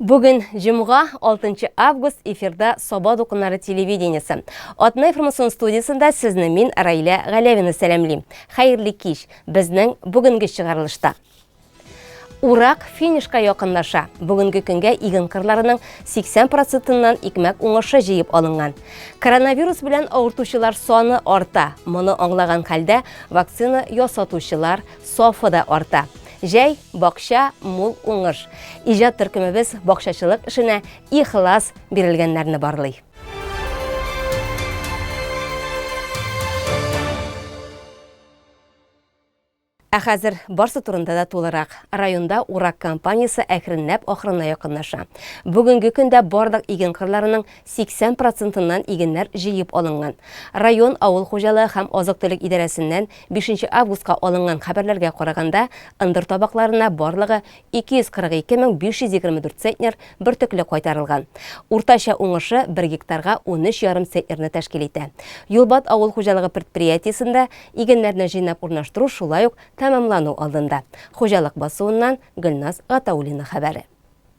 Бүгін жұмға 6 август эфирда Собад оқынары телевидениесі. Отна информацион студиясында сізні мен Райля Ғалявина сәлемлейм. Хайырлы кеш, біздің бүгінгі шығарылышта. Урак финишқа яқынлаша. Бүгінгі күнге игін қырларының 80%-нан икмәк оңаша жейіп алынған. Коронавирус білән ауыртушылар соны арта. Мұны аңлаған халда вакцина ясатушылар софы да арта. Жәй, бақша, мул оңыш. Ижат түркімібіз бақшашылық ішіне ихлас берілгенлеріні барлый. Әхәзір барсы турында да толырақ. Районда Урак компаниясы әкрінләп ақырына яқынлаша. Бүгінгі күнде бардық иген қырларының 80%-нан игенлер жиып алынған. Район ауыл хожалығы һәм азық-түлек идарәсеннән 5 августқа алынған хәбәрләргә караганда, ындыр табакларына барлыгы 242,524 центнер бөртекле кайтарылган. Уртача уңышы 1 гектарга 13,5 центнерны тәшкил итә. Юлбат авыл хожалыгы предприятиесендә игеннәрне җыйнап урнаштыру шулай ук тәмамлану алдында. Хожалык басуыннан Гөлназ Гатаулина хәбәре.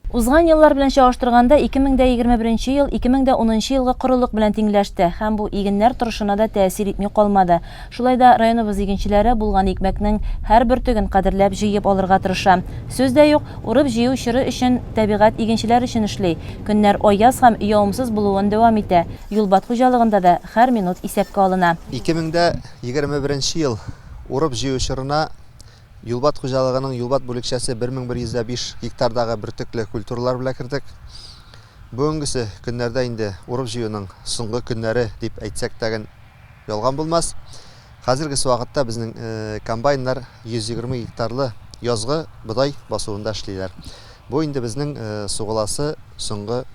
Узган еллар белән чагыштырганда 2021 ел 2010 елгы корылык белән тиңләште һәм бу игеннәр торышына да тәэсир итми калмады. Шулай да районыбыз игенчеләре булган икмәкнең һәр төген кадерләп җыеп алырга тырыша. Сүз дә юк, урып җыю чоры өчен табигать игенчеләр өчен эшли. Көннәр аяз һәм явымсыз булуын дәвам итә. Юлбат хуҗалыгында да һәр минут исәпкә алына. 2021 ел урып җыю чорына Юлбат хуҗалыгының Юлбат бүлекчәсе 1105 гектардагы бөртекле культуралар белән кирдек. Бүгенгесе көннәрдә инде урып җыюның соңгы көннәре дип әйтсәк тагын ялган булмас. Хәзерге вакытта безнең комбайннар 120 гектарлы язгы бодай басуында эшлиләр. Бу инде безнең сугыласы соңгы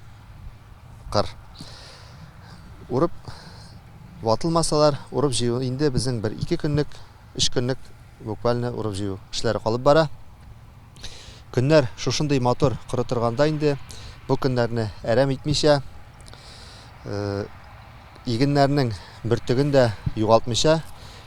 кыр. Урып ватылмасалар, урып җыю инде безнең 1-2 көнлек, 3 көнлек буквально урып җыю эшләре калып бара. Көннәр шушындый мотор коры торганда инде бу көннәрне әрәм итмичә, игеннәрнең бөртеген дә югалтмыйча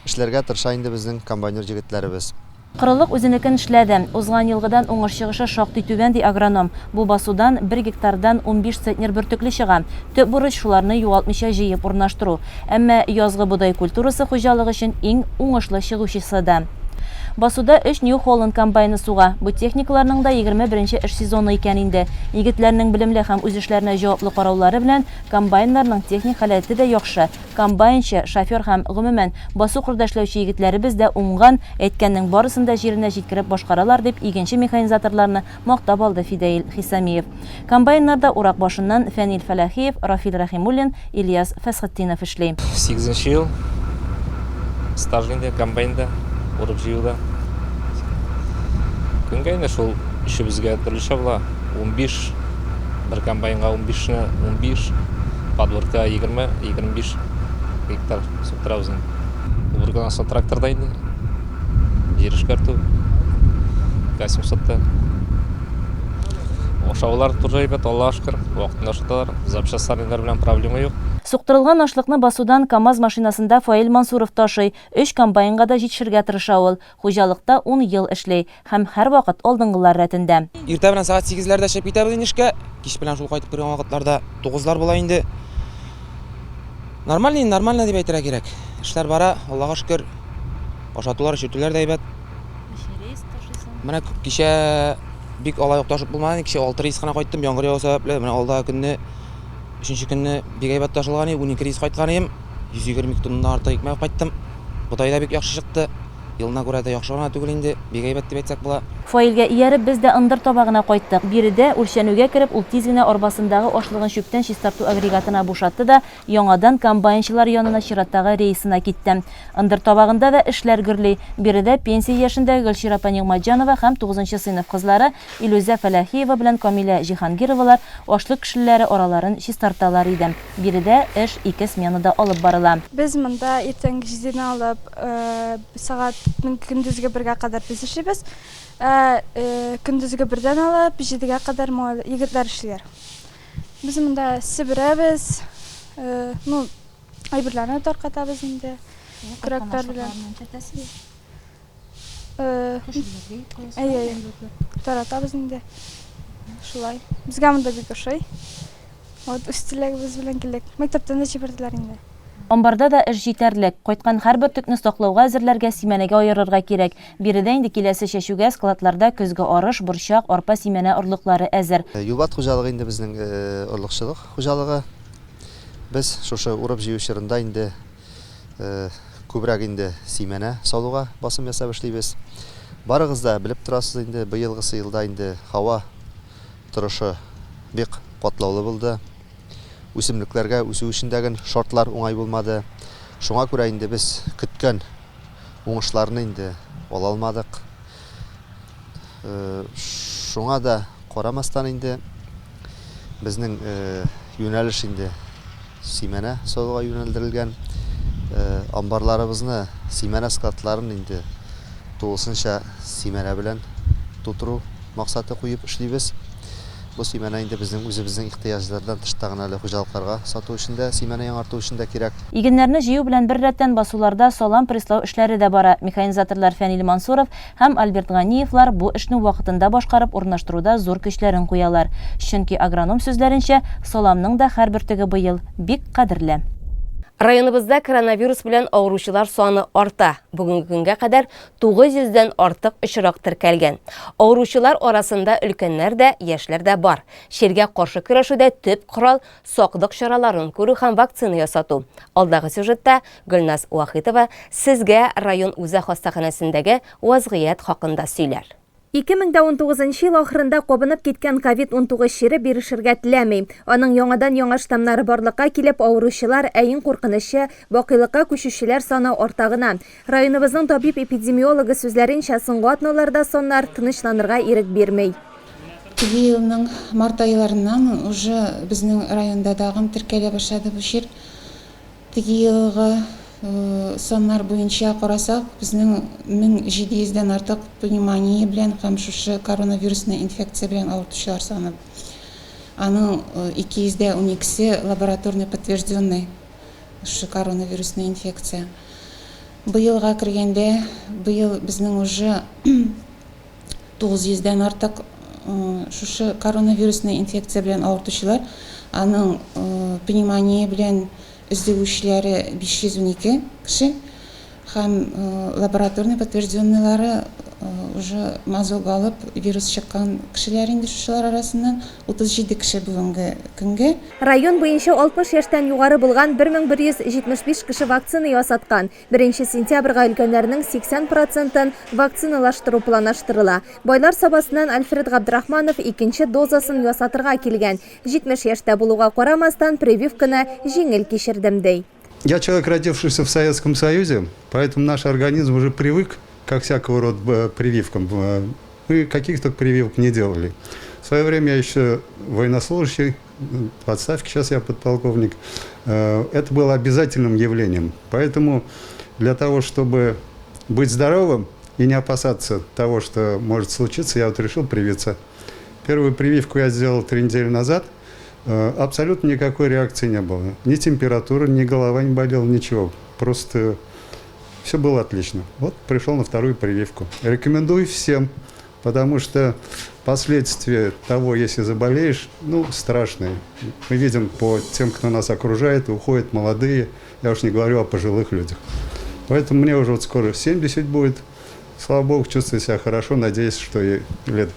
эшләргә тырыша инде безнең комбайнер җегетләребез. Корылык үзенекен эшләде. Узган елгыдан уңыш чыгышы шактый түбән ди агроном. Бу басудан 1 гектардан 15 центнер бөртекле чыга. Төп бурыч шуларны югалтмыйча җыеп урнаштыру. Әмма язгы будай культурасы хуҗалыгы өчен иң уңышлы чыгучысы да. Басуда 3 New Holland комбайны суга. Бу техникаларның да 21-нче эш сезоны икән инде. Егетләрнең белемле һәм үз эшләренә җаваплы караулары белән комбайннарның техник халәте дә яхшы. Комбайнчы, шофер һәм гомумән басу кырдашлаучы егетләребез дә уңган, әйткәннең барысын да җиренә җиткереп башкаралар дип игенче механизаторларны мактап алды Фидаил Хисамиев. Комбайннарда урак башыннан Фәнил Фәләхиев, Рафил Рахимуллин, Ильяс Фәсхетдинов эшли. 8 ел стажында комбайнда урып җыюда. Күнгәйне шул эшебезгә төрлечә була. 15 бер комбайнга 15 подворка 20-25 гектар суктырабыз. Урган сон тракторда инде. Жер эшкәртү 800-та. Ошаулар турҗайбат Аллаһка шөкер, вакытында шуталар. Запчастлар белән проблема юк. Суктырылган ашлыкны басудан КАМАЗ машинасында Фаил Мансуров ташый. 3 комбайнга да җитешергә тырыша ул. Хуҗалыкта 10 ел эшли һәм һәр вакыт алдынгылар рәтендә. Иртә белән сәгать 8-ләрдә чыгып китәбез инде эшкә. Кич белән шул кайтып кергән вакытларда 9-лар була инде. Нормально дип әйтергә кирәк. Эшләр бара, Аллаһка шөкер. Ашатулар, чүтүләр дә әйбәт. Менә кичә бик алай ташып булмады. Кичә 6 рейс кына кайттым, яңгыр яуса сәбәпле. Менә алда көнне 3-нче көнне бик әйбәт ташылган иде. 12 рейс кайткан идем. 120 тонна артык икмәк кайттым. Бодай да бик яхшы чыкты. Елына күрә дә яхшы гына түгел инде. Бик әйбәт дип әйтсәк була. Фаилгә ияреп без дә ындыр табагына кайттык. Биредә үлчәнүгә кереп, ул тиз генә арбасындагы ашлыгын чүптән чистарту агрегатына бушатты да яңадан комбайнчылар янына чираттагы рейсына китте. Ындыр табагында да эшләр гөрли. Биредә пенсия яшендәге Гөлшира Панигмаҗанова һәм 9-нчы сыйныф кызлары Илүзә Фәләхиева белән Камилә Җиһангировалар ашлык кешеләре араларын чистарталар иде. Биредә эш 2 сменада алып барыла. Без монда иртәнге 7-дән алып сәгать көндезге 1-гә кадәр без эшлибез. Көндезге 1-дән алып 7-гә кадәр егетләр эшләр. Без монда сиберәбез, әйберләрне таркатабыз инде. Көрәкләр белән. Таратабыз инде. шулай. Безгә монда бик ошый. Вот үстелегебез белән килек. Мәктәптән дә җибәрделәр инде. Амбарда да эш җитәрлек. Кайткан һәрбер төкне саклауга әзерләргә симәнәгә аерырга кирәк. Биредә инде киләсе чәчүгә складларда көзгө арыш, борчак, арпа симәнә орлыклары әзер. Юлбат хуҗалыгы инде безнең орлыкчылык хуҗалыгы. Без шушы урып җыю чорында инде күбрәк инде симәнә салуга басым ясап эшлибез. Барыгыз да белеп торасыз инде, быелгысы елда инде һава торышы бик катлаулы булды. Үсемлекләргә үсү өчендәге шартлар уңай булмады. Шуңа күрә инде без көткән уңышларны инде ала алмадык. Шуңа да карамастан инде безнең юнәлеш инде симәнә салуга юнәлдерелгән. Амбарларыбызны, симәнә складларын инде тулысынча симәнә белән тутыру максаты куеп эшлибез. Бу симәнә инде безнең үзебезнең ихтыяҗлардан тыштаган әле хуҗалыкларга сату өчен дә, симәнә яңарту өчен дә кирәк. Игеннәрне җыю белән бер рәттән басуларда салам преслау эшләре дә бара. Механизаторлар Фәнил Мансуров һәм Альберт Ганиевлар бу эшне вакытында башкарып урнаштыруда зур көчләрен куялар. Чөнки агроном сүзләренчә, саламның да һәрбер теге быел бик кадерле. Районыбызда коронавирус белән авыручылар саны арта. Бүгенге көнгә кадәр 900-дән артык очрак теркәлгән. Авыручылар арасында өлкәннәр дә, яшьләр дә бар. Шергә каршы көрәшүдә төп корал саклык чараларын күрү һәм вакцина ясату. Алдагы сюжетта Гөлназ Вахитова сезгә район үзәк хастаханәсендәге вазгыять хакында сөйләр. 2019 ел ахырында кабынып киткән COVID-19 чире бирешергә теләми. Аның яңадан яңа штамнары барлыкка килеп, авыручылар әйин куркынышы, вакыйлыкка күчүчеләр саны артагына. Районыбызның табиб-эпидемиологы сүзләренчә, соңгы атналарда соннар тынычланырга ирек бирмей. Елның март айларыннан уже безнең районда дагым теркәлә башлады бу чир. Елгы соннар буенча карасак, безнең 1700-дән артык пневмония белән һәм шушы коронавирусный инфекция белән авыручылар саны. Аның 212-се лабораторный подтвержденный шушы коронавирусный инфекция. Быелга кергәндә, быел безнең уже 900-дән артык шушы коронавирусный инфекция белән авыручылар. Аның пневмония белән издевүчеләре 512 кеше һәм лабораторный подтвержденныйлары уже мазок алып вирус чыккан кешеләр инде шулар арасыннан 37 кеше бүгенге көнгә. Район буенча 60 яшьтән югары булган 1175 кеше вакцина ясаткан. 1 сентябрьгә өлкәннәрнең 80%-ын вакциналаштыру планлаштырыла. Байлар сабасыннан Альфред Габдрахманов 2нче дозасын ясатырга килгән. 70 яшьтә булуга карамастан прививканы җиңел кичердем ди. Я человек, родившийся в Советском Союзе, поэтому наш организм уже привык ко всякого рода прививкам. Мы каких-то прививок не делали. В свое время я еще военнослужащий, в отставке, сейчас я подполковник. Это было обязательным явлением. Поэтому для того, чтобы быть здоровым и не опасаться того, что может случиться, я вот решил привиться. Первую прививку я сделал 3 недели назад. Абсолютно никакой реакции не было. Ни температуры, ни голова не болела, ничего. Просто все было отлично. Вот пришел на вторую прививку. Рекомендую всем, потому что последствия того, если заболеешь, страшные. Мы видим по тем, кто нас окружает, уходят молодые, я уж не говорю о пожилых людях. Поэтому мне уже вот скоро 70 будет. Слава Богу, чувствую себя хорошо, надеюсь, что и лет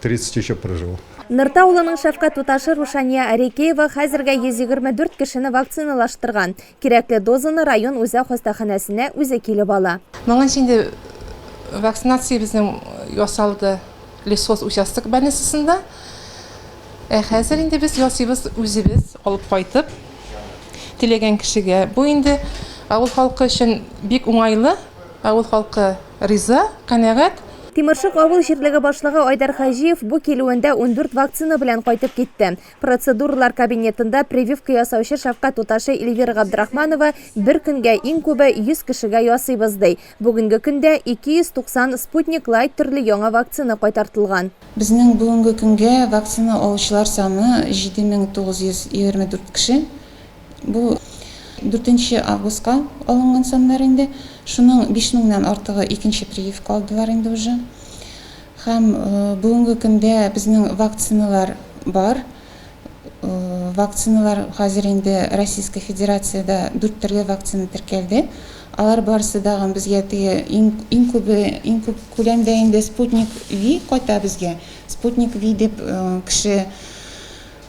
30 еще проживу. Нырта улының шәфкать туташы Рушания Арекеева хәзергә 124 кешене вакциналаштырган. Кирәкле дозаны район үзәк хастаханәсенә үзе килеп ала. Моңа инде вакцинация безнең ясалды лесхоз участок больницасында. Хәзер инде без ясыйбыз үзебез алып кайтып теләгән кешегә. Бу инде авыл халкы өчен бик уңайлы, авыл халкы риза, канәгать. Тимершык авыл җирлеге башлыгы Айдар Хаҗиев бу килүендә 14 вакцина белән кайтып китте. Процедуралар кабинетында прививка ясаучы шәфкать туташы Эльвира Габдрахманова бер көнгә иң күбе 100 кешегә ясыйбыз ди. Бүгенге көндә 290 Спутник Лайт төрле яңа вакцина кайтартылган. Безнең бүгенге көнгә вакцина алучылар саны 7924 кеше. Бу 4 августка алынган саннар инде. Шуның 5000-нән артыгы икенче прививка алдылар инде уже. Һәм бүгенге көндә безнең вакциналар бар. Вакциналар хәзер инде Российская Федерациядә 4 төрле вакцина теркәлде. Алар барысы да безгә иң күп күләмдә инде Спутник V кайта безгә. Спутник V дип кеше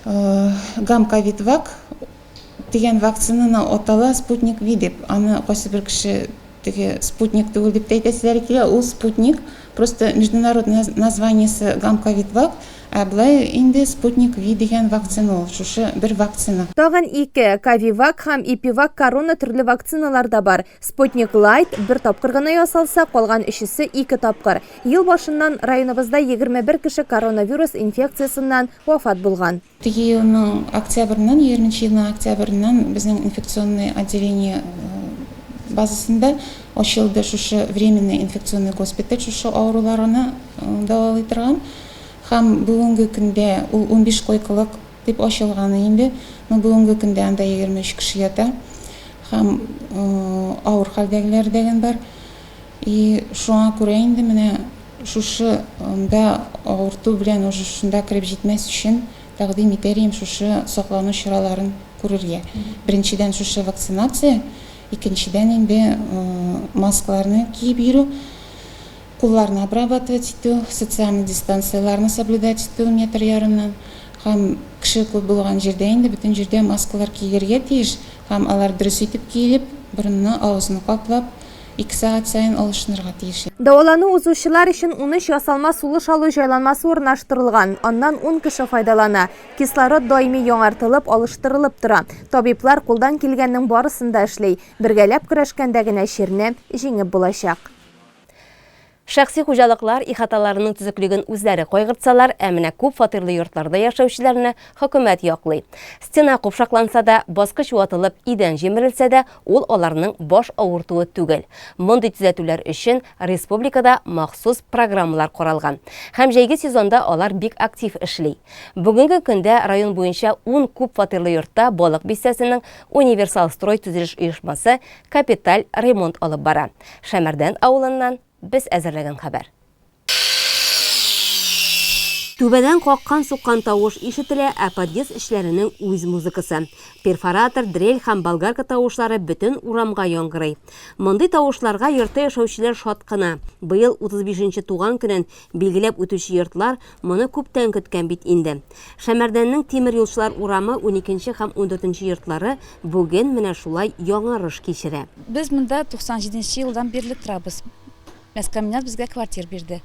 Гамковид-Вак дигән вакцинаны атала Спутник V дип. Аны кайсы бер кеше теге Спутник түгел дип әйтәселәр икән. Ул Спутник, просто международный названиесе Гамковид-Вак. Былай инде Спутник V дигән вакцина ул, шушы бер вакцина. Тагын 2 Кавивак һәм Ипивак корона төрле вакциналар да бар. Спутник Light бер тапкыр гына ясалса, калган 3-се 2 тапкыр. Ел башыннан районыбызда 21 кеше коронавирус инфекциясыннан вафат булган. Теге елның октябрьннан, 20 елның октябрьнан безнең инфекционный отделение базасында ачылды шушы временный инфекционный госпиталь, шушы авыруларны дәвалый торган. Һәм бүгенге көндә ул 15 койкалык дип ачылган инде. Бүгенге көндә анда 23 кеше ята. Һәм авыр хәлдәгеләр дигән бар. И шуңа күрә инде менә шушы да авырту белән уже шунда кирип җитмәс өчен тәкъдим итәрем шушы саклану чараларын күрергә. Беренчедән шушы вакцинация, икенчедән инде маскаларны киеп йөрү, кулларны обрабатывать итү, социальный дистанцияларны соблюдать итү метр ярымнан. Һәм кеше күп булган җирдә инде бөтен җирдә маскалар киергә тиеш. Һәм алар дөрес итеп киелеп, борынны, авызны каплап, 2 сәгать сайын алышынырга тиеш. Дәвалану узучылар өчен 13 ясалма сулыш алу җайланмасы урнаштырылган. Аннан 10 кеше файдалана. Кислород даими яңартылып, алыштырылып тора. Табиблар кулдан килгәннең барысын да эшли. Бергәләп көрәшкәндә генә чирне җиңеп булачак. Шәхси хуҗалыклар ихаталарының төзеклеген үзләре кайгыртсалар, әмінә күп фатирлы йортларда яшәүчеләрне хөкүмәт яклый. Стена купшакланса да, баскыч ватылып, идән җимерелсә дә, ул аларның баш авыртуы түгел. Мондый төзәтүләр өчен республикада махсус программалар каралган. Һәм җәйге сезонда алар бик актив эшли. Бүгенге көндә район буенча 10 күп фатирлы йортта балык бистәсенең Универсал строй төзелеш оешмасы капиталь ремонт алып бара. Шәмәрдән авылыннан біз әзірлеген хабар. Түбәдән каккан суққан тауыш ишетелә, ә подъезд эшләренең үз музыкасы. Перфоратор, дрель һәм болгарка тавышлары бөтен урамга яңгырый. Мондый тавышларга йортта яшәүчеләр шат кына. Быел 35-нче туган көнен билгеләп үтүче йортлар моны күптән көткән бит инде. Шәмәрдәннең тимер юлчылар урамы 12-нче һәм 14-нче йортлары бүген менә шулай яңарыш кичерә. Без монда 97-нче елдан бирле торабыз. Комбинат безгә квартира бирде.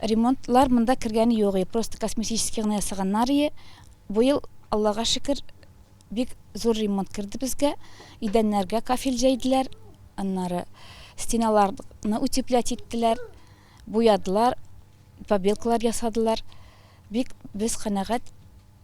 Ремонтлар монда кергәне юк, просто косметический гына ясаганнар. Быел, Аллага шөкер, бик зур ремонт кирде безгә. Идәннәргә кафель җәйделәр, аннары стеналарны утеплять иттеләр, буядылар, побелкалар ясадылар. Бик без канәгать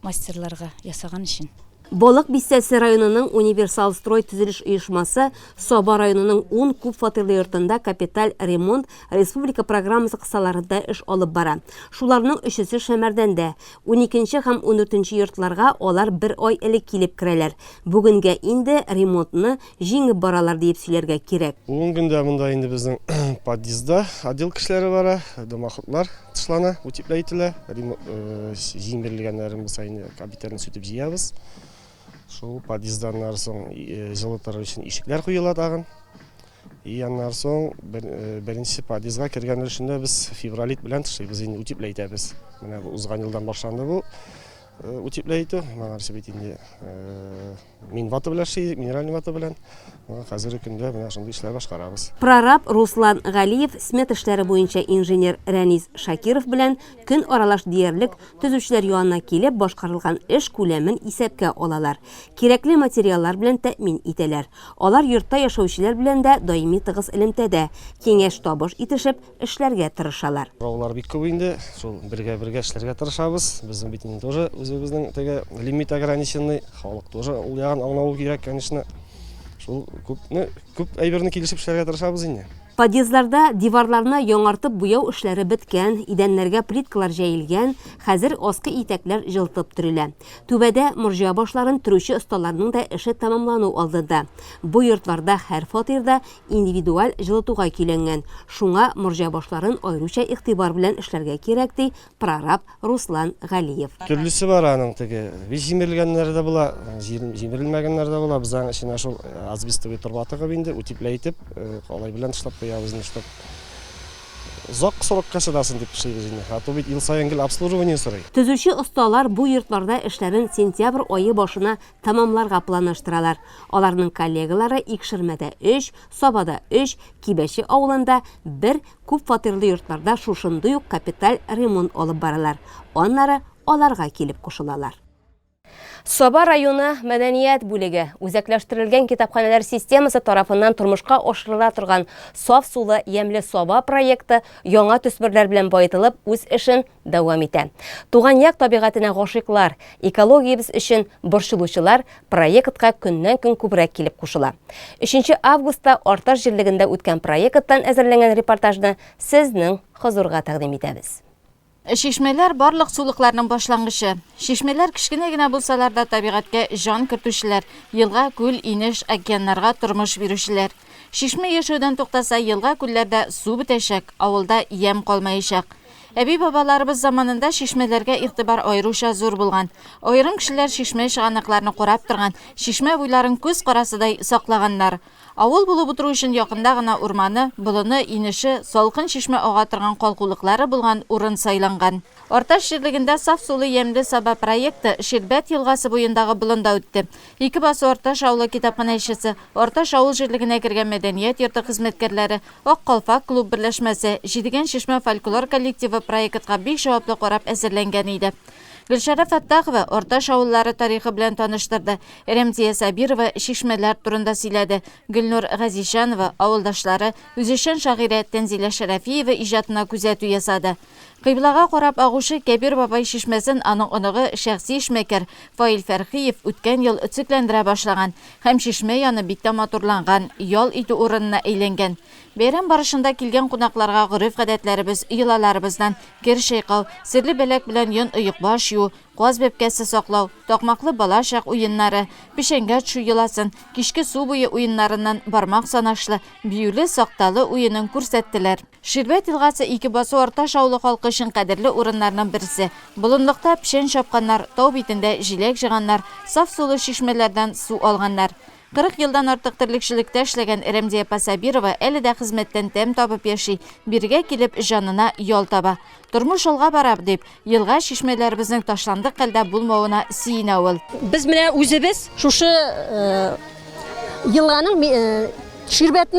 мастерларга ясаган өчен. Балык бистәсе районының Универсал строй төзелеш оешмасы Саба районының 10 күп фатирлы йортында капиталь ремонт республика программасы кысаларында эш алып бара. Шуларның 3-се Шәмәрдәндә. 12-нче һәм 14-нче йортларга алар 1 ай элек килеп керәләр. Бүгенгә инде ремонтны җиңеп баралар дип сөйләргә кирәк. Бүгенгә монда инде безнең подъездда отдел кешеләре бара, домоходлар тышлана, утепләйтелә, җиңелгәннәрен булса инде капиталны сүтеп җыябыз. Шул подъезддан соң жылытыр өчен ишекләр куела тагын. И аннан соң беренче подъездга кергән өчен без февралит белән тышыйбыз, инде утепләйтәбез. Менә бу узган елдан башланды бу утепләйтү. Менә бит инде мин вата белән шидек, минераль вата белән. Хәзерге көндә менә шундый эшләр башкарабыз. Прораб Руслан Галиев смет эшләре буенча инженер Рәнис Шакиров белән көн аралаш диярлек төзүчеләр янына килеп башкарылган эш күләмен исәпкә алалар. Кирәкле материаллар белән тәэмин итәләр. Алар йортта яшәүчеләр белән дә даими тыгыз элемтәдә, киңәш табыш итешеп эшләргә тырышалар. Сораулар бик күп инде, шул бергә эшләргә тырышабыз. Безнең бит инде тоже үзебезнең теге лимит ограниченный, халык тоже ул ягын аңлау кирәк, конечно. Шул күп әйберне килешеп эшләргә тырышабыз инде. Подъездларда диварларына яңартып буяу эшләре беткән, идәннәргә плиткалар җәелгән, хәзер аскы итәкләр җылтып төрелә. Түбәдә морҗа башларын төрүче осталарның да эше тамамлану алдында. Бу йортларда һәр фатирда индивидуаль җылытуга көйләнгән. Шуңа морҗа башларын аеруча игътибар белән эшләргә кирәк ди прораб Руслан Галиев. Төрлесе бар аның теге. Җимерелгәннәр дә була, җимерелмәгәннәр дә була. Без аның эченә шул асбестовый торбатыгы инде утепләйтеп, алай белән эшләп куябыз инде. Зак срокка чыдасын дип эшлибез инде. Аты бит ел саен гел обслуживание сорый. Төзүче осталар бу йортларда эшләрен сентябрь айы башына тамамларга планлаштыралар. Аларның коллегалары Икшермәдә 3, Сабада 3, Кибәче авылында 1 күп фатирлы йортларда шушындый ук капиталь ремонт алып баралар. Аннары аларга килеп кушылалар. Саба районы мәдәният бүлеге үзәкләштерелгән китапханәләр системасы тарафыннан тормышка ашырыла торган саф сулы ямьле Саба проекты яңа төсмерләр белән баетылып үз эшен дәвам итә. Туган як табигатына гашыйклар, экологиябез өчен борчылучылар проектка көннән-көн күбрәк килеп кушыла. 3 августта Арташ җирлегендә үткән проекттан әзерләнгән репортажны сезнең хозурга тәкъдим итәбез. Шишмәләр барлык сулыкларның башлангычы. Шишмәләр кичкенә генә булсалар да табигатькә җан кертүчеләр, елга, күл, инеш, океаннарга тормыш бирүчеләр. Шишмә яшәүдән туктаса, елга, күлләрдә су бетәчәк, авылда ям калмаячак. Әби-бабаларыбыз заманында шишмәләргә игътибар аеруча зур булган. Аерым кешеләр шишмә чыганакларны курап торган, шишмә буйларын күз карасыдай саклаганнар. Авыл булып утыру өчен якында гына урманы, болыны, инеше, салкын шишмә ага торган калкулыклары булган урын сайланган. Арташ җирлегендә саф сулы ямьле Саба проекты Ширбәт елгасы буендагы болында үтте. Ике басы Арташ авылы китапханәчесе, Арташ авыл җирлегенә кергән мәдәният йорты хезмәткәрләре, Ак Калфак клуб берләшмәсе, Җидегән шишмә фольклор коллективы проектка бик җаваплы карап әзерләнгән иде. Гөлшара Фаттахова Арташ авыллары тарихы белән таныштырды. Рәмзия Сабирова шишмәләр турында сөйләде. Гөлнур Газишанова авылдашлары үзешчән шагыйрә Тәнзилә Шәрәфиева иҗатына күзәтү ясады. Кыйблага карап агучы Кәбир бабай шишмәсен аның оныгы шәхси эшмәкәр Фаил Фәрхиев үткән ел үтсекләндерә башлаган һәм шишмә яны бик тә матурланган, ял итү урынына әйләнгән. Бәйрәм барышында килгән кунакларга гореф-гадәтләребез, йолаларыбыздан кер шайкау, серле беләк белән йон ыек баш ю, каз бәпкәсе саклау, такмаклы балачак уеннары, пешәнгә төшү йоласын, кичке су буе уеннарыннан бармак санашлы, биюле сакталы уенын күрсәттеләр. Ширбәт елгасы ике басу Арташ авылы халкы өчен кадерле урыннарның берсе. Болынлыкта пешән чапканнар, тау битендә җиләк җыганнар, саф сулы шишмәләрдән су алганнар. 40 елдан артык терлекчелектә эшләгән Рәмзия Пасабирова әле дә хезмәттән тәм табып яши, биргә килеп җанына ял таба. Тормыш алга бараб дип, елга шишмәләребезнең ташландык хәлдә булмавына сөенә ул. Без менә үзебез шушы елганың Ширбәт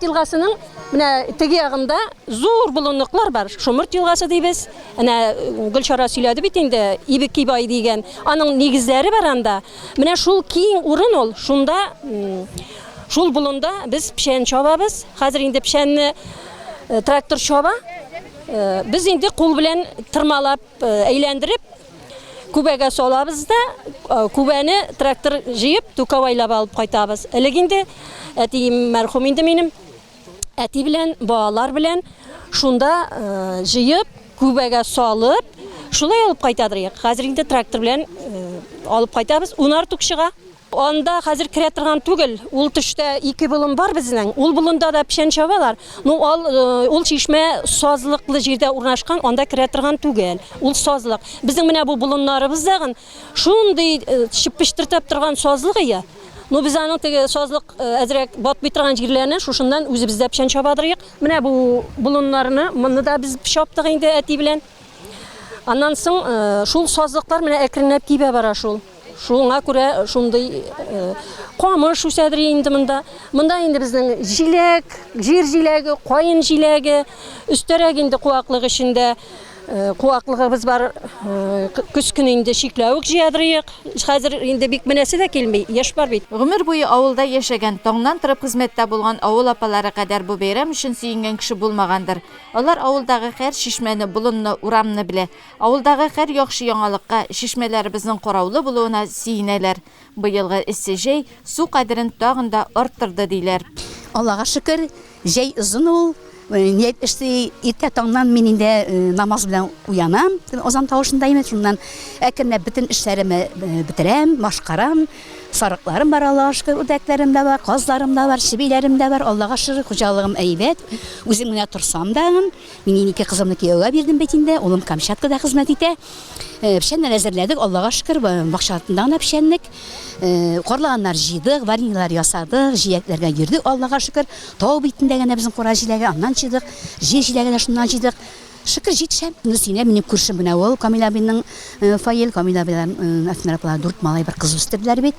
елгасының менә теге ягында зур болынлыклар бар. Шомырт елгасы дибез. Әнә Гөлшара сөйләде бит инде, Ибек бай дигән. Аның нигезләре бар анда. Менә шул киң урын ул. Шунда шул болында без пешән чабабыз. Хәзер инде пешәнне трактор чаба. Без инде кул белән тырмалап, әйләндереп күбәгә салабыз да, күбәне трактор җыеп, тукавайлап алып кайтабыз. Элек инде әти мәрхүм инде минем әти белән, балалар белән шунда җыеп, күбәгә салып, шулай алып кайтадыр. Хәзер инде трактор белән алып кайтабыз. Унар тук чыга. Анда хәзер керә торган түгел. Ул төштә 2 болын бар безнең. Ул болында да пешән чабалар. Ну ул чишмә сазлыклы җирдә урнашкан, анда керә торган түгел. Ул сазлык. Безнең менә бу болыннарыбыз дагын шундый чыпыштыртып торган сазлык ия. Ну без аның теге сазлык әзрәк батмый торган җирләрне шушыннан үзебез дә пешән чабадырык. Менә бу болыннарны моны да без чаптык инде әти белән. Аннан соң шул сазлыклар менә әкренләп кибә бара шул. Шуңа күрә шундый камыш үсәдер инде монда. Монда инде безнең җиләк, җир җиләге, каен җиләге, өстәрәк инде куаклык эчендә куаклыгыбыз бар. Көз көн инде шикләвек җыядырык. Хәзер инде бик менәсе дә килми, яшь бар бит. Гомер буе авылда яшәгән, таңнан торып хезмәттә булган авыл апалары кадәр бу бәйрәм өчен сөенгән кеше булмагандыр. Алар авылдагы һәр шишмәне, болынны, урамны белә. Авылдагы һәр яхшы яңалыкка, шишмәләребезнең караулы булуына сөенәләр. Быелгы эссе җәй су кадерен тагын да арттырды диләр. Аллага шөкер, Жай озын ул. Ниет эшти иртә таңнан мин инде намаз белән уянам. Озан тавышында имеш шуннан әкренләп бөтен эшләремне бетерәм, машкарам. Сарыкларым бар, Аллага шөкер, үрдәкләрем дә бар, казларым да бар, шибиләрем дә бар. Аллага шөкер, хуҗалыгым әйбәт. Үзем менә торсам да, мин ике кызымны кияүгә бирдем бит инде. Улым Камчаткада хезмәт итә. Пешәннәр әзерләдек, Аллага шөкер, бакчасында да пешәнлек. Карлыганнар җыйдык, вареньялар ясадык, җиякләргә йөрдек, Аллага шөкер. Тау битендә генә безнең кура җиләге аннан җыйдык, җир җиләге дә шуннан җыйдык. Шükür җитшәм. Нусинә минем күршем менә ул Камила абыйның Фаил, Камила белән Әфнәрапла 4 малай бер кыз үстерделәр бит.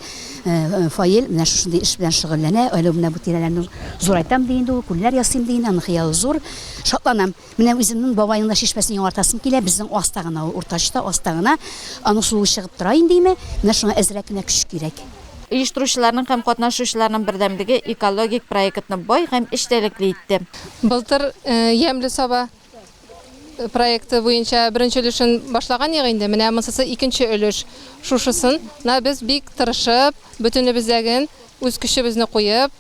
Фаил менә шундый эш белән шөгыльләнә. Әле менә бу тирәләрне зурайтам дигәндә ул күлләр ясыйм дигәндә аны хыялы зур. Шатланам. Менә үземнең бабайның да шишмәсен яңартасым килә. Безнең астагына ул уртачта астагына аны суы чыгып тора индеме? Менә шуңа әзрәк кенә көч кирәк. Оештыручыларның һәм катнашучыларның бердәмлеге экологик проектны бай һәм эчтәлекле итте. Былтыр Ямлы Саба проекты буенча беренче өлешен башлаган инде. Менә монысы икенче өлеш. Шушысын без бик тырышып, бөтенебездәген үз көчебезне куеп,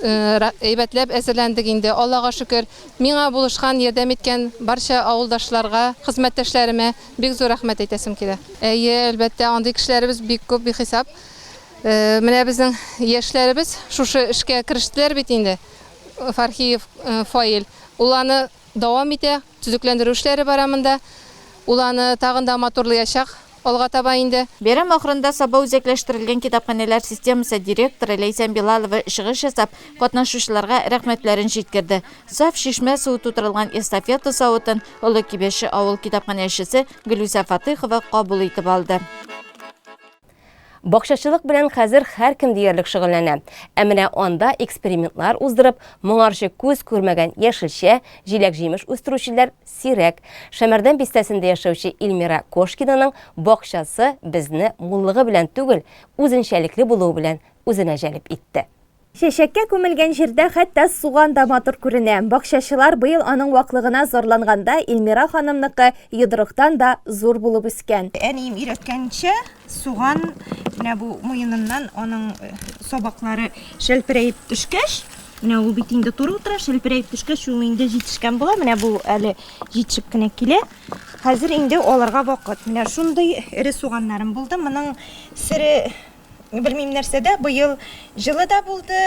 әйбәтләп әзерләндек инде. Аллага шөкер, миңа булышкан, ярдәм иткән барча авылдашларга, хезмәттәшләремә бик зур рәхмәт әйтәсем килә. Әйе, әлбәттә, андый кешеләребез бик күп бихисап. Менә безнең яшьләребез шушы эшкә керештеләр бит инде. Фархиев, Фаил, уланы дәвам итә, төзекләндерү эшләре барамында. Уланы тагын да матурлаячак алга таба инде. Бәйрәм ахырында Саба үзәкләштерелгән китапханәләр системасы директоры Ләйсән Билалова чыгыш ясап, катнашучыларга рәхмәтләрен җиткерде. Саф шишмә суы тутырылган эстафета савытын Олы Кибеше авыл китапханәчесе Гөлүзә Фатыйхова кабул итеп алды. Бакчачылык белән хәзер һәркем диярлек шөгыльләнә. Әмма анда экспериментлар уздырып, моңарчы күз күрмәгән яшелчә, җиләк-җимеш үстерүчеләр сирәк. Шәмәрдән бистәсендә яшәүче Илмира Кошкинаның бакчасы безне муллыгы белән түгел, үзенчәлекле булуы белән үзенә җәлеп итте. Чәчәккә күмелгән җирдә хәтта суган да матур күренә. Бакчачылар быел аның ваклыгына зарланганда Илмира ханымныкы йодрыктан да зур булып үскән. Әнием өйрәткәнчә, суган менә бу муеныннан аның сабаклары шәлперәеп төшкәч, менә ул бит инде туры утыра, шәлперәеп төшкәч, ул инде җитешкән була. Менә бу әле җитешеп кенә килә. Хәзер инде аларга вакыт. Менә шундый эре суганнарым булды. Моның сире Белмим нәрсәдә, быел җылы да булды,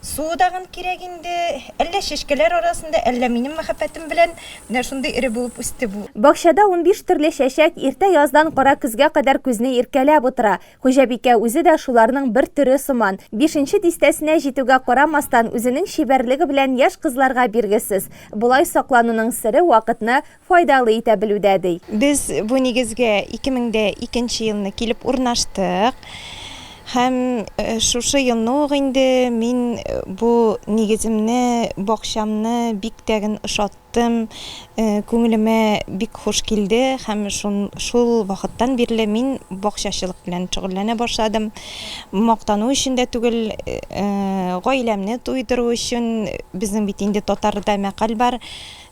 су дагын кирәк инде, әллә шешкәләр арасында, әллә минем мәхәббәтем белән менә шундый ире булып үсте бу. Бакчада 15 төрле чәчәк иртә яздан кара көзгә кадәр күзне иркәләп утыра. Хуҗабикә үзе дә шуларның бер төре сыман. 5нче дистәсенә җитүгә карамастан үзенең шибәрлеге белән яшь кызларга биргесез. Булай саклануның сире вакытны файдалы итә белүдә ди. Без бу нигезгә 2002 елны килеп урнаштык. Һәм шушы елны инде мин бу нигеземне, бакчамны бик тәген ошаттым. Күңелемә бик хуш килде һәм шул вакыттан бирле мин бакчачылык белән шөгыльләнә башладым. Мактану өчен дә түгел, гаиләмне туйдыру өчен. Безнең бит инде татарда мәкаль бар,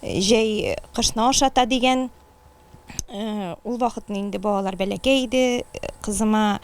җәй кышны ашата дигән. Ул вакытны инде балалар бәләкәй иде, кызыма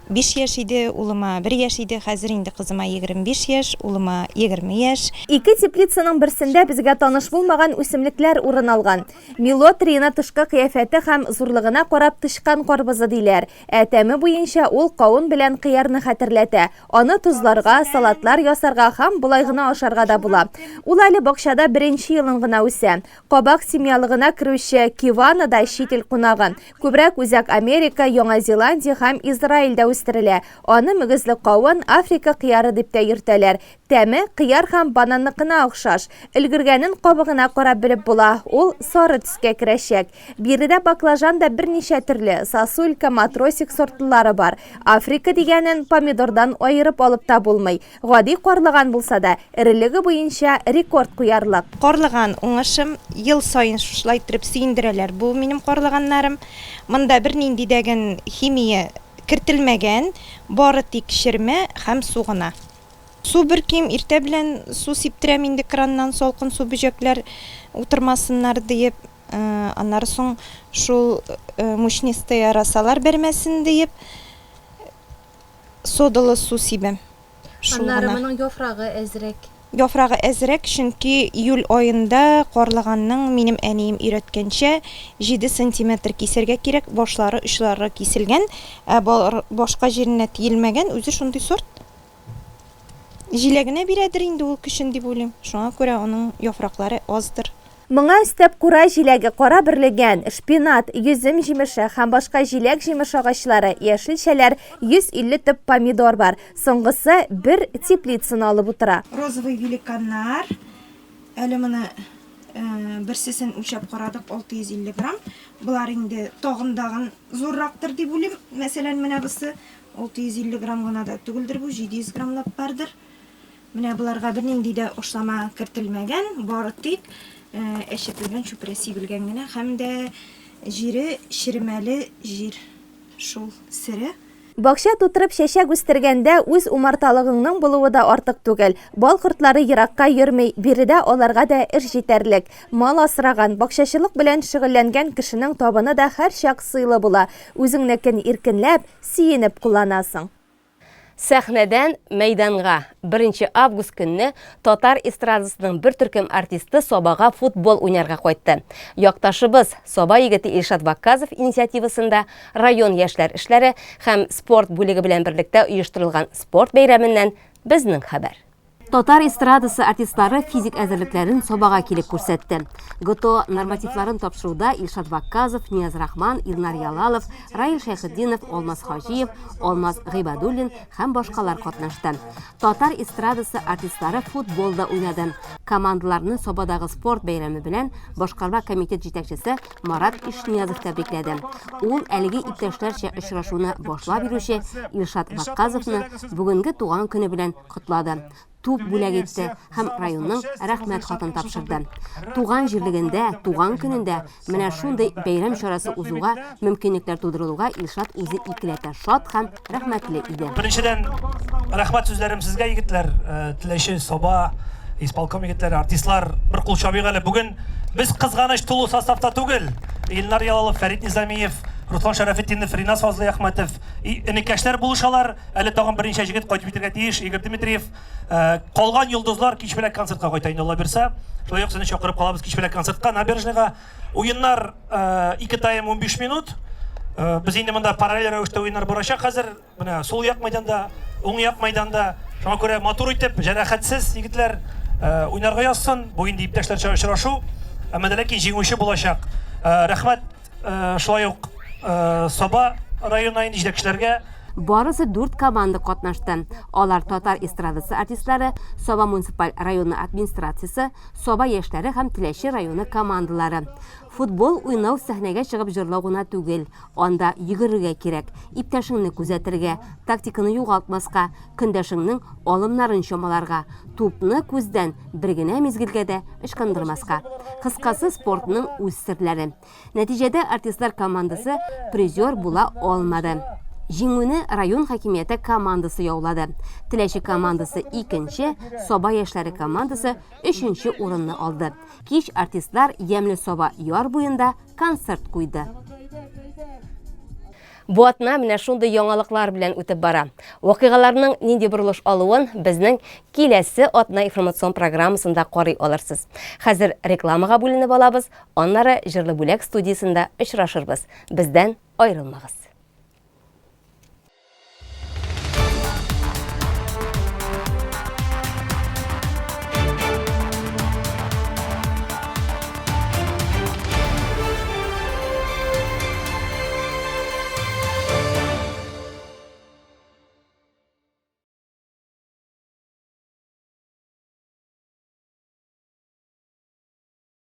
5 яшь иде, улыма 1 яшь иде, хәзер инде кызыма 25 яшь, улыма 20 яшь. Ике теплицаның берсендә безгә таныш булмаган үсемлекләр урын алган. Милотрина тышкы кыяфәте һәм зурлыгына карап тышкан карбызы диләр. Тәме буенча ул кавын белән кыярны хәтерләтә. Аны тузларга, салатлар ясарга һәм булай гына ашарга да була. Ул әле бакчада 1нче елын гына үсә. Кабак семьялыгына керүче Киванада чит ил кунагы. Күбрәк үзәк Америка, Яңа Зеландия һәм Израильдә үстерелә. Аны мөгезле кавын Африка кыяры дип тә йөртәләр. Тәме кыяр һәм бананныкына охшаш. Өлгергәнен кабыгына карап белеп була. Ул сары төскә керәчәк. Биредә баклажан да берничә төрле, сосулька, матросик сортлары бар. Африка дигәнен помидордан айырып алып та булмый. Гади карлыган булса да, ирелеге буенча рекорд куярлык. Карлыган уңышым ел сайын шулай итеп сөендерәләр. Бу минем карлыганнарым. Монда бернинди дәгән химия кертелмәгән, бары тик ширмә һәм су гына. Су берким иртә белән су сиптерәм инде краннан, салкын су бөҗәкләр утырмасыннар диеп, аннары соң шул мучнистая расалар бермәсен диеп содалы су сибем. Аннары моның яфрагы әзрәк яфрагы әзрәк, чөнки июль айында карлыганның минем әнием өйрәткәнчә 7 сантиметр кисәргә кирәк, башлары, очлары киселгән, башка җиренә тиелмәгән, үзе шундый сорт. Җиләгенә бирәдер инде ул көчен дип уйлыйм. Шуңа күрә аның яфраклары аздыр. Моңа өстәп кура җиләге, кара берлегән, шпинат, йөзем җимеше һәм башка җиләк җимеш агачлары, яшелчәләр, 150 төп помидор бар. Соңгысы бер теплицаны алып утыра. Розовый великаннар. Әле моны берсесен үлчәп карадык, 650 грамм. Булар инде тагындагын зуррактыр дип уйлыйм. Мәсәлән, менә бусы 650 грамм гына да түгелдер, бу 700 граммлап бардыр. Менә буларга бернинди дә ошлама кертелмәгән, бары тик әшетелгән чүпрә сибелгән генә һәм дә җире ширемәле җир. Шул сере. Бакча тутырып чәчәк үстергәндә үз умарталыгыңның булуы да артык түгел. Бал кортлары еракка йөрмей, биредә аларга да эш җитәрлек. Мал асраган, бакчачылык белән шөгыльләнгән кешенең табыны да һәрчак сыйлы була. Үзеңнекен иркенләп, сөенеп кулланасың. Сәхнәдән мәйданга 1 август көнне татар эстрадасының бер төркем артисты Собага футбол уйнарга кайтты. Якташыбыз Соба егете Илшат Вакказов инициативасында район яшьләр эшләре һәм спорт бүлеге белән берлектә оештырылган спорт бәйрәменнән безнең хәбәр. Татар эстрадасы артистлары физик әзерлекләрен Собага килеп күрсәтте. ГТО нормативларын тапшыруда Илшат Вакказов, Нияз Рахман, Илнар Ялалов, Раил Шәйхетдинов, Алмаз Хаҗиев, Алмаз Гыйбадуллин һәм башкалар катнашты. Татар эстрадасы артистлары футболда уйнады. Командаларны Собадагы спорт бәйрәме белән башкарма комитет җитәкчесе Марат Ишниязов тәбрикләде. Ул әлеге иптәшләрчә очрашуны башлап бирүче Илшат Вакказовны бүгенге туган көне белән котлады. Туп бүләк итте һәм районның рәхмәт хатын тапшырды. Туган җирлегендә, туган көнендә менә шундый бәйрәм чарасы узуга, мөмкинлекләр тудырылуга Илшат үзе икеләтә шат һәм рәхмәтле иде. Беренчедән, рәхмәт сүзләрем сезгә, егетләр, теләче Соба, исполком егетләре, артистлар, бер кул чабыйк әле. Бүген без кызганыч тулы составта түгел. Илнар Ялалов, Фәрит Низамиев, Руслан Шәрәфетдинов, Ринас Фазлы Әхмәтов, энекәшләр булышалар. Әле тагын беренче җегет кайтып китәргә тиеш, Игорь Дмитриев. Калган йолдызлар кич белән концертка кайта инде, Алла бирсә. Шулай ук сезне чакырып калабыз кич белән концертка. Набережныйга уеннар 2 тайм 15 минут. Без инде монда параллель рәвештә уеннар барачак хәзер. Менә сул як мәйданда, уң як мәйданда. Шуңа күрә матур итеп, җәрәхәтсез егетләр уйнарга язсын. Бу инде иптәшләрчә очрашу. Әмма ләкин җиңүче булачак. Рәхмәт шулай ук Соба районына җитәкчеләргә. Барысы 4 команда катнашты. Алар татар эстрадасы артистлары, Соба муниципаль районы администрациясе, Соба яшьләре һәм Теләче районы командалары. Футбол уйнау сәхнәгә чыгып җырлау гына түгел, анда йөгерергә кирәк, иптәшеңне күзәтергә, тактиканы югалтмаска, көндәшеңнең алымнарын чамаларга, тупны күздән бер генә мизгелгә дә ышкындырмаска. Кыскасы спортның үз серләре. Нәтиҗәдә артистлар командасы призер була алмады. Җиңүне район хакимияте командасы яулады. Теләче командасы 2-нче, Соба яшьләре командасы 3-нче урынны алды. Кич артистлар Ямле Соба яр буенда концерт куйды. Бу атна менә шундый яңалыклар белән үтеп бара. Вакыйгаларның нинди борылыш алуын безнең киләсе атна информацион программасында карый алырсыз. Хәзер рекламага бүленеп алабыз, аннары җырлы бүләк студиясында очрашырбыз. Бездән аерылмагыз.